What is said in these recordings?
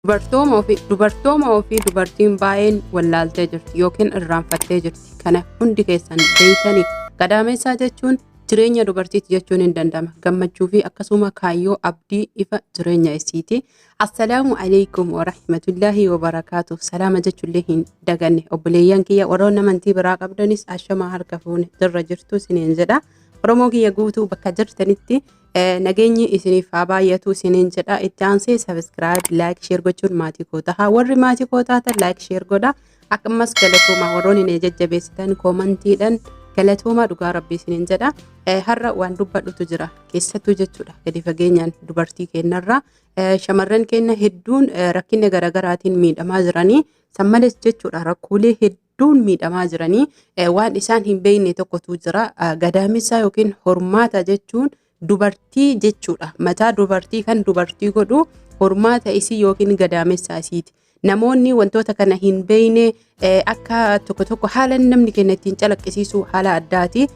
Dubartooma ofii dubartiin baay'een wallaaltee jirti yookiin irraanfattee jirti. Kana hundi keessan beeytanii gadaamessaa jechuun jireenya dubartiiti jechuun hin danda'ama. Gammachuu fi akkasuma kaayyoo abdii ifa jireenya isiiti. Assalaamu alaikum wa rahmatullahi wa barakaatuh. Salaama jechuullee hin daganne. Obboleeyyan kiyya warroonni amantii biraa qabdanis ashamaa harka fuune dirra jirtu isiniin jedha. Oromoo kiyya guutuu bakka jirtanitti nageenyi isiniif haa baay'atu isiniin jedha. Itti aansee subscribe, like, share gochuun maatii koo ta'a. Warri maatii koo taatan like, share godha. Akkasumas galatooma warroonni na jajjabeessitan koomantiidhaan galatooma dhugaa rabbii isiniin jedha. Har'a waan dubbadhutu jira keessattuu jechuudha. Gadi fageenyaan dubartii keenyarra shamarran keenya hedduun rakkina garaagaraatiin miidhamaa jiranii sammales jechuudha. Rakkoolee hedduun miidhamaa jiranii waan isaan hin beekne tokkotu jira. Gadaamessaa yookiin hormaata jechuun dubartii jechuudha. Mataa dubartii kan dubartii godhu hormaata isii yookiin gadaamessaa isiiti. Namoonni wantoota kana hin beekne akka tokko haala namni keenya ittiin calaqqisiisu haala addaati.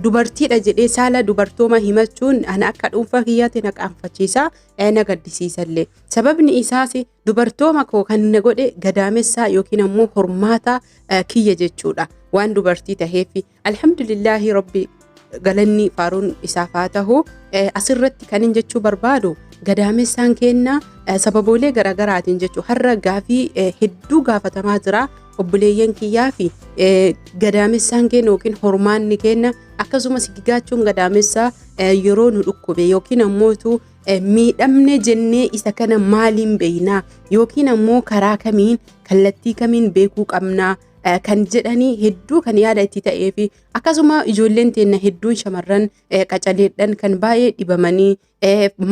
Dubartiidha jedhee saala dubartooma himachuun ana akka dhuunfaa kiyyaatti na qaanfachiisa, na gaddisiisallee. Sababni isaas dubartooma koo kan na godhe gadaamessaa yookiin ammoo hormaata kiyya jechuudha. Waan dubartii taheef alhamdulillahi rabbi galanni faaruun isaaf haa ta'u. Asirratti kan hin jechuu barbaadu gadaamessaan keenya sababoolee garaagaraatiin jechuudha. Har'a gaafii hedduu gaafatamaa jira. Obboleeyyan kiyyaa fi gadaamessaan keenya yookiin hormaanni keenya akkasumas gigaachuun gadaamessaa yeroo nu dhukkube yookiin ammoo miidhamne jennee isa kana maaliin beeynaa yookiin ammoo karaa kamiin kallattii kamiin beekuu qabnaa kan jedhanii hedduu kan yaada itti ta'ee fi akkasuma ijoolleen teenya hedduun shamarran qacaleedhaan kan baay'ee dhibamanii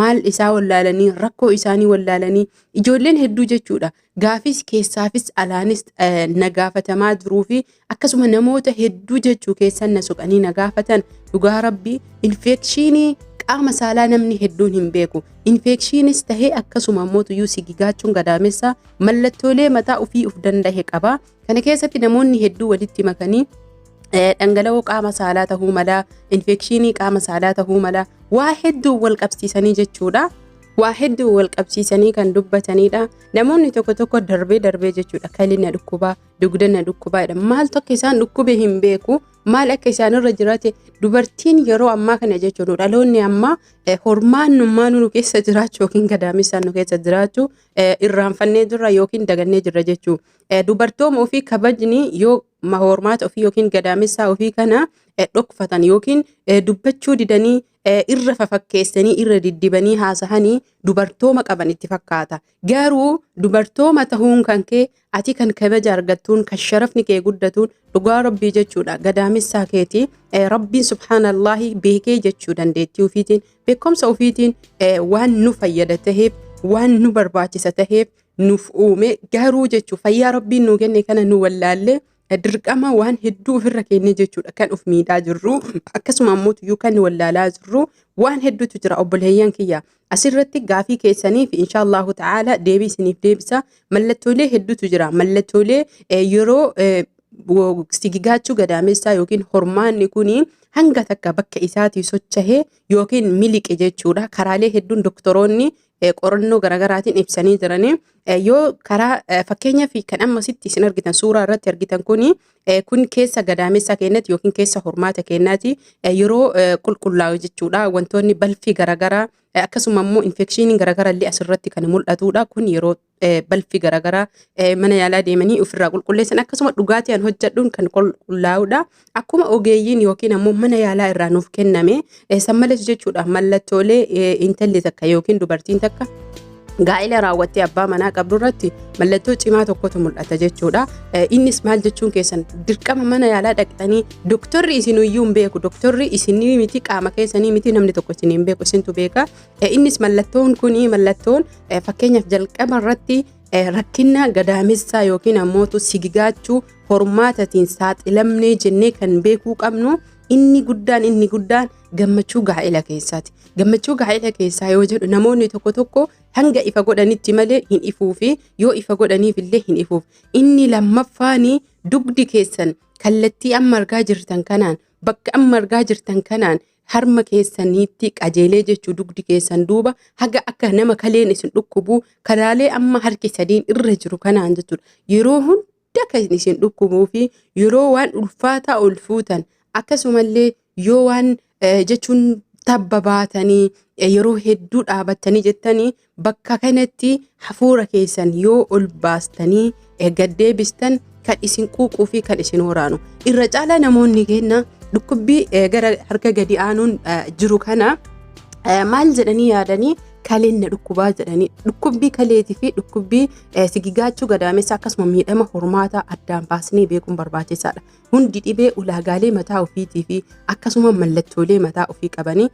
maal isaa wallaalanii rakkoo isaanii wallaalanii ijoolleen hedduu jechuudha. Gaafis keessaafis alaanis na gaafatamaa jiruu fi akkasuma namoota hedduu jechuu keessan na suqanii na gaafatan dhugaa rabbii infekshinii qaama saalaa namni hedduun hin beeku. Infekshinis tahee akkasuma ammoo tuyyuu sigigaachuun gadaamessaa mallattoolee mataa ofii uf danda'e qaba. Kana keessatti namoonni hedduu walitti makanii dhangala'oo qaama saalaa tahuu mala, infekshinii qaama saalaa tahuu mala, waa hedduu wal qabsiisanii jechuudha. Waa hedduu wal qabsiisanii kan dubbatanidha. Namoonni tokko darbee jechuudha. Kalli na dhukkubaa, dugda na dhukkubaadha. Maal tokko isaan dhukkube hin beeku. Maal akka isaanirra jiraate dubartiin yeroo ammaa kana jechuudha. Dhaloonni ammaa hormaannummaa nu keessa jiraachuu yookiin gadaamessaan nu keessa jiraachuu irraanfannee jirra yookiin dagannee jirra jechuudha. Dubartooma ofii kabajni yoo hormaata ofii yookiin gadaamessaa ofii kana dhokfatan yookiin dubbachuu didanii irra fafakkeessanii irra diddibanii haasahanii dubartooma qaban itti fakkaata. Garuu dubartooma tahuun kan kee ati kan kabaja argattuun kan sharafni kee guddatuun dhugaa rabbii jechuudha. Gadaamessaa keeti rabbiin subhaanallahi beekee jechuu dandeettii ofiitiin beekumsa ofiitiin waan nu fayyada taheef waan nu barbaachisa taheef nuuf uume garuu jechuu fayyaa rabbiin nu kenne kana nu wallaallee dirqama waan hedduu ofirra kenne jechuudha kan of miidhaa jirru akkasuma ammoo tuyyuu kan wallaalaa jirru waan hedduutu jira. Obboleeyyan kiyya asirratti gaafii keessanii fi inshaallahu ta'ala deebii isiniif deebisa. Mallattoolee hedduutu jira. Mallattoolee yeroo sigigaachuu gadaamessaa yookiin hormaanni kuni hanga takka bakka isaatii sochahee yookiin miliqe jechuudha. Karaalee hedduun doktoroonni qorannoo garaagaraatiin ibsanii jiranii yoo karaa fakkeenyaa fi kan ammasitti isin argitan suuraa irratti argitan kun keessa gadaamessaa keenyatti yookiin keessa hormaata keenyaatti yeroo qulqullaa'u jechuudha. Wantoonni balfii garaagaraa akkasuma immoo infekshinii garaagaraa illee asirratti kan mul'atudha. Kun yeroo balfii garaagaraa mana yaalaa deemanii ofirraa qulqulleessan akkasuma dhugaatiin hojjedhuun kan qulqullaa'udha. Akkuma ogeeyyiin yookiin ammoo mana yaalaa irraa nuuf kenname sammales jechuudha. Mallattoolee intalli takka yookiin dubartiin takka gaa'ela raawwattee abbaa manaa qabdu irratti mallattoo cimaa tokkotu mul'ata jechuudha. Innis maal jechuun keessan dirqama mana yaalaa dhaqxanii doktorri isiniyyuu hin beeku. Doktorri isinii miti qaama keessanii miti namni tokko isin hin beeku isintu beeka. Innis mallattoon kuni mallattoon fakkeenyaaf jalqaba irratti rakkina gadaamessaa yookiin ammoo sigigaachuu hormaatatiin saaxilamnee jennee kan beekuu qabnu inni guddaan gammachuu gaa'ela keessaati. Gammachuu gaa'ela keessaa yoo jedhu namoonni tokko hanga ifa godhanitti malee hin ifuufi yoo ifa godhaniif illee hin ifuuf. Inni lammaffaani dugdi keessan kallattii amma argaa jirtan kanaan bakka amma argaa jirtan kanaan harma keessaniitti qajeelee jechuu dugdi keessan duuba haga akka nama kaleen isin dhukkubu karaalee amma harki sadiin irra jiru kanaan jechuudha. Yeroo hunda kan isin dhukkubuu fi yeroo waan ulfaataa ol fuutan akkasumallee yoo waan jechuun tabba baatanii yeroo hedduu dhaabattanii jettanii bakka kanatti hafuura keessan yoo ol baastanii gad deebistan kan isin quuquu fi kan isin waraanu. Irra caalaa namoonni keenya dhukkubbii gara harka gadi aanuun jiru kana maal jedhanii yaadanii kaleen na dhukkubaa jedhanii dhukkubbii kaleetii fi dhukkubbii sigigaachuu gadaamessa akkasuma miidhama hormaataa addaan baasnee beekuun barbaachisaadha. Hundi dhibee ulaagaalee mataa ofiitii fi akkasuma mallattoolee mataa ofii qabanii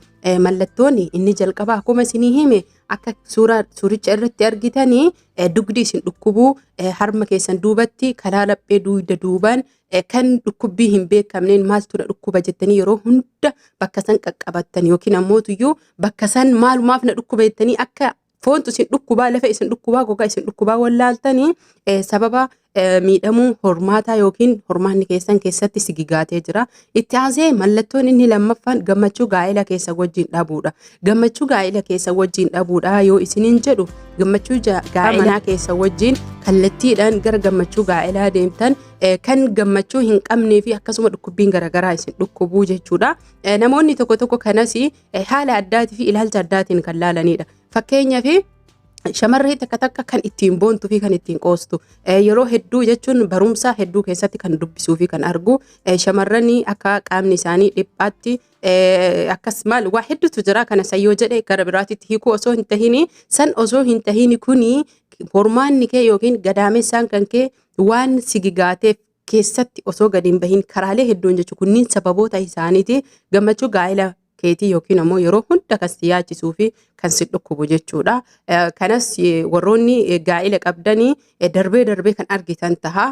mallattoonni inni jalqabaa akkuma isinii hime akka suuricha irratti argitanii dugdi isin dhukkubuu harma keessan duubatti karaa laphee dugda duubaan kan dhukkubbii hin beekamneen maaltu na dhukkuba jettanii yeroo hunda bakka san qaqqabattan yookiin ammoo tuyyuu bakka san maalumaaf na dhukkuba jettanii akka foontu isin dhukkubaa lafa isin dhukkubaa gogaa isin dhukkubaa wallaaltanii sababa miidhamuu hormaataa yookiin hormaanni keessan keessatti sigigaatee jira. Itti aansee mallattoon inni lammaffaan gammachuu gaa'ela keessa wajjin dhabuudha. Gammachuu gaa'ela keessa wajjin dhabuudha yoo isiniin jedhu gammachuu gaa'elaa keessa wajjin kallattiidhaan gara gammachuu gaa'elaa deemtan kan gammachuu hin qabnee fi akkasuma dhukkubbiin garaagaraa isin dhukkubuu jechuudha. Namoonni tokko tokko kanas haala addaatii fi ilaalcha addaatiin kan laalanidha. Fakkeenyaaf shamarree takka kan ittiin boontuu fi kan ittiin qoostu yeroo hedduu jechuun barumsa hedduu keessatti kan dubbisuu fi kan argu shamarranii akka qaamni isaanii dhiphaatti akkasumas waa hedduutu jira kana sayyoo jedhe gara biraatitti hiikuu osoo hin tahini san osoo hin tahini kuni hormaanni kee yookiin gadaamessaan kan kee waan sigigaateef keessatti osoo gadi hin bahin karaalee hedduun jechuun kunniin sababoota isaaniiti gammachuu gaa'ela keetii yookiin ammoo yeroo hunda kan si yaachisuu fi kan si dhukkubu jechuudha. Kanas warroonni gaa'ela qabdanii darbee kan argitan taha.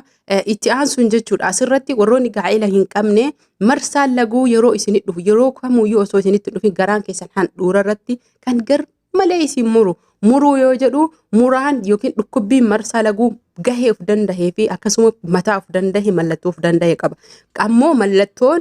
Itti aansuun jechuudha. Asirratti warroonni gaa'ela hin qabne marsaan laguu yeroo isinitti dhufu yeroo kamuyyuu osoo isinitti dhufin garaan keessan handhuura irratti kan malee isin muruu yoo jedhu muraan yookiin dhukkubbiin marsaa laguu gahee of dandahee fi akkasuma mataa of dandahe mallattoo of dandahe qaba. Ammoo mallattoon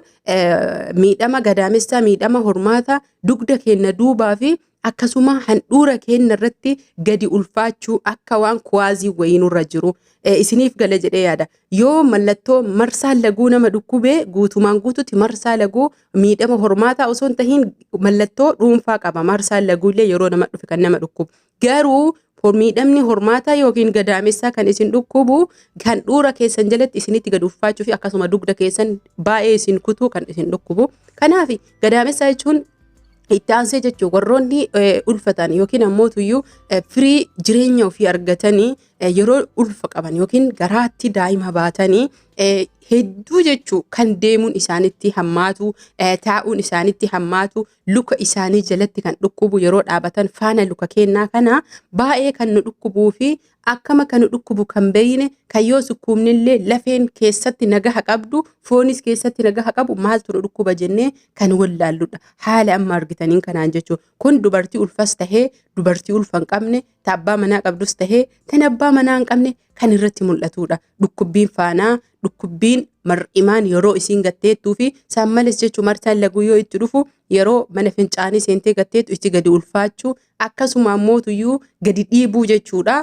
miidhama gadaamessaa miidhama hormaata dugda keenya duubaa fi akkasuma handhuura keenya irratti gadi ulfaachuu akka waan kuwaazii wayinurra jiru isiniif gala jedhee yaada. Yoo mallattoo marsaa laguu nama dhukkubee guutumaan guututti marsaa laguu miidhama hormaataa osoo hin tahin mallattoo dhuunfaa qaba. Marsaa laguullee yeroo nama dhufe kan nama dhukkubu. Garuu miidhamni hormaataa yookiin gadaamessaa kan isin dhukkubu kan dhuura keessan jalatti isinitti gad ulfaachuu fi akkasuma dugda keessan baay'ee isin kutuu kan isin dhukkubu. Kanaaf gadaamessaa jechuun itti aansee jechuun warroonni ulfatan yookiin ammoo tuyyuu firii jireenya ofii argatanii yeroo ulfa qaban yookiin garaatti daa'ima baatanii hedduu jechuu kan deemuun isaanitti hammaatu taa'uun isaanitti hammaatu luka isaanii jalatti kan dhukkubu yeroo dhaabatan faana luka kennaa kana baay'ee kan nu dhukkubuu fi akkama kan nu dhukkubu kan beeyne kan yoo sukkuumnillee lafeen keessatti nagaha qabdu foonis keessatti nagaha qabu maaltu nu dhukkuba jennee kan wallaalludha. Haala amma argitaniin kanaan jechuun kun dubartii ulfas tahee dubartii ulfa hin qabne abbaa manaa qabdus tahee tan abbaa manaa hin qabne kan irratti mul'atudha. Dhukkubbiin faanaa dhukkubbiin mar'imaan yeroo isiin gatteettuu fi sammales jechuun marsaan laguu yoo itti dhufu yeroo mana fincaanii seentee gatteettu itti gadi ulfaachuu akkasuma ammoo tuyyuu gadi dhiibuu jechuudha.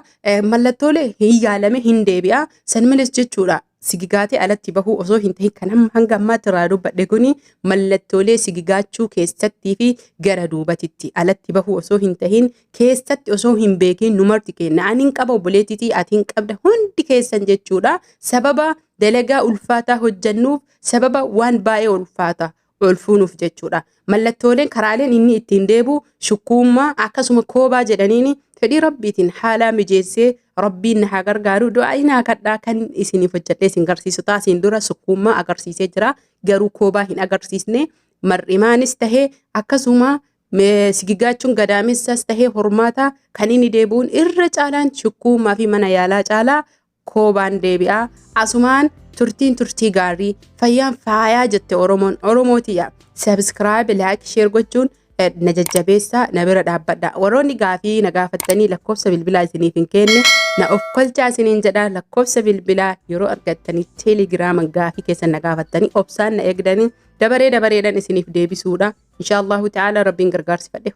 Mallattoolee hin yaalame hin deebi'a sammales jechuudha. Sigigaatee alatti bahuu osoo hin tahin kan hanga ammaatti irraa dubbadhe kuni mallattoolee sigigaachuu keessattii fi gara duubatitti alatti bahuu osoo hin tahin keessatti osoo hin beekin numarti kenna ani hin qaba obboleettiitii ati hin qabda hundi keessan jechuudha. Sababa dalagaa ulfaataa hojjannuuf sababa waan baay'ee ulfaataa olfuunuuf jechuudha. Mallattooleen karaaleen inni ittiin deebu shukkuummaa akkasuma koobaa jedhaniini fedhii rabbiitiin haala mijeessee rabbiin na haa gargaaru du'aa na kadhaa kan isiniif hojjedhee isin agarsiisu taasiin dura shukkuummaa agarsiisee jira garuu koobaa hin agarsiisne mar'imaanis tahee akkasuma sigigaachuun gadaamessas tahee hormaata kan inni deebuun irra caalaan shukkuummaa fi mana yaalaa caalaa koobaan deebi'a. Asumaan turtii gaarii fayyaan faayaa jette Oromootiya. Subscribe like share gochuun na jajjabeessa na bira dhaabbadha. Warroonni gaafii na gaafattanii lakkoofsa bilbilaa isiniif hin kenne na of kolchaa isiniin jedha. Lakkoofsa bilbilaa yeroo argattanii teelegiraaman gaafii keessan na gaafattanii obsaan na eegdanii dabareedhaan isiniif deebisuudha. Inshaallahu ta'ala rabbiin gargaarsifadhe.